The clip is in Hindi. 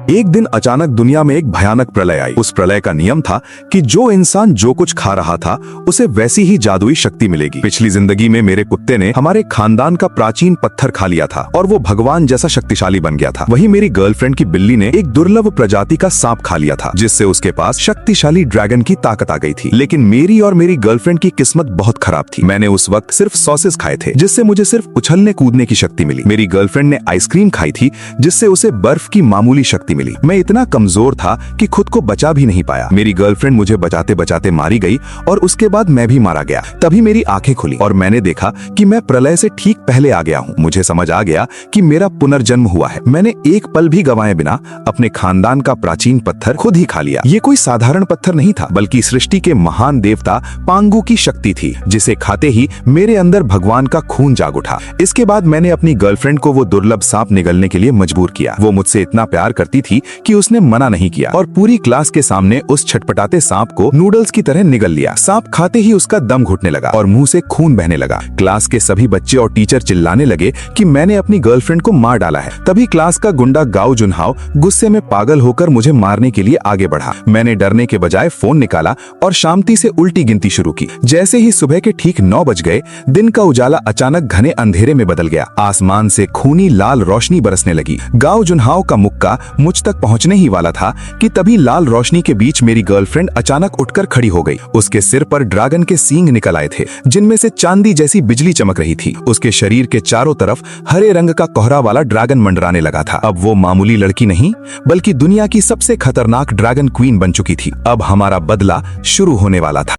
एक दिन अचानक दुनिया में एक भयानक प्रलय आई। उस प्रलय का नियम था कि जो इंसान जो कुछ खा रहा था उसे वैसी ही जादुई शक्ति मिलेगी। पिछली जिंदगी में मेरे कुत्ते ने हमारे खानदान का प्राचीन पत्थर खा लिया था और वो भगवान जैसा शक्तिशाली बन गया था। वहीं मेरी गर्लफ्रेंड की बिल्ली ने एक दुर्लभ प्रजाति का सांप खा लिया था, जिससे उसके पास शक्तिशाली ड्रैगन की ताकत आ गई थी। लेकिन मेरी और मेरी गर्लफ्रेंड की किस्मत बहुत खराब थी। मैंने उस वक्त सिर्फ सॉसेस खाए थे, जिससे मुझे सिर्फ उछलने कूदने की शक्ति मिली। मेरी गर्लफ्रेंड ने आइसक्रीम खाई थी, जिससे उसे बर्फ की मामूली शक्ति मिली। मैं इतना कमजोर था कि खुद को बचा भी नहीं पाया। मेरी गर्लफ्रेंड मुझे बचाते बचाते मारी गई और उसके बाद मैं भी मारा गया। तभी मेरी आंखें खुली और मैंने देखा कि मैं प्रलय से ठीक पहले आ गया हूँ। मुझे समझ आ गया कि मेरा पुनर्जन्म हुआ है। मैंने एक पल भी गंवाए बिना अपने खानदान का प्राचीन पत्थर खुद ही खा लिया। ये कोई साधारण पत्थर नहीं था, बल्कि सृष्टि के महान देवता पांगु की शक्ति थी, जिसे खाते ही मेरे अंदर भगवान का खून जाग उठा। इसके बाद मैंने अपनी गर्लफ्रेंड को वो दुर्लभ सांप निगलने के लिए मजबूर किया। वो मुझसे इतना प्यार करती थी कि उसने मना नहीं किया और पूरी क्लास के सामने उस छटपटाते सांप को नूडल्स की तरह निगल लिया। सांप खाते ही उसका दम घुटने लगा और मुंह से खून बहने लगा। क्लास के सभी बच्चे और टीचर चिल्लाने लगे कि मैंने अपनी गर्लफ्रेंड को मार डाला है। तभी क्लास का गुंडा गाओ जुनहाओ गुस्से में पागल होकर मुझे मारने के लिए आगे बढ़ा। मैंने डरने के बजाय फोन निकाला और शांति से उल्टी गिनती शुरू की। जैसे ही सुबह के ठीक 9 बज गए, दिन का उजाला अचानक घने अंधेरे में बदल गया। आसमान से खूनी लाल रोशनी बरसने लगी। गाओ जुनहाओ का मुक्का मुझ तक पहुंचने ही वाला था कि तभी लाल रोशनी के बीच मेरी गर्लफ्रेंड अचानक उठकर खड़ी हो गई। उसके सिर पर ड्रैगन के सींग निकल आए थे, जिनमें से चांदी जैसी बिजली चमक रही थी। उसके शरीर के चारों तरफ हरे रंग का कोहरा वाला ड्रैगन मंडराने लगा था। अब वो मामूली लड़की नहीं, बल्कि दुनिया की सबसे खतरनाक ड्रैगन क्वीन बन चुकी थी। अब हमारा बदला शुरू होने वाला था।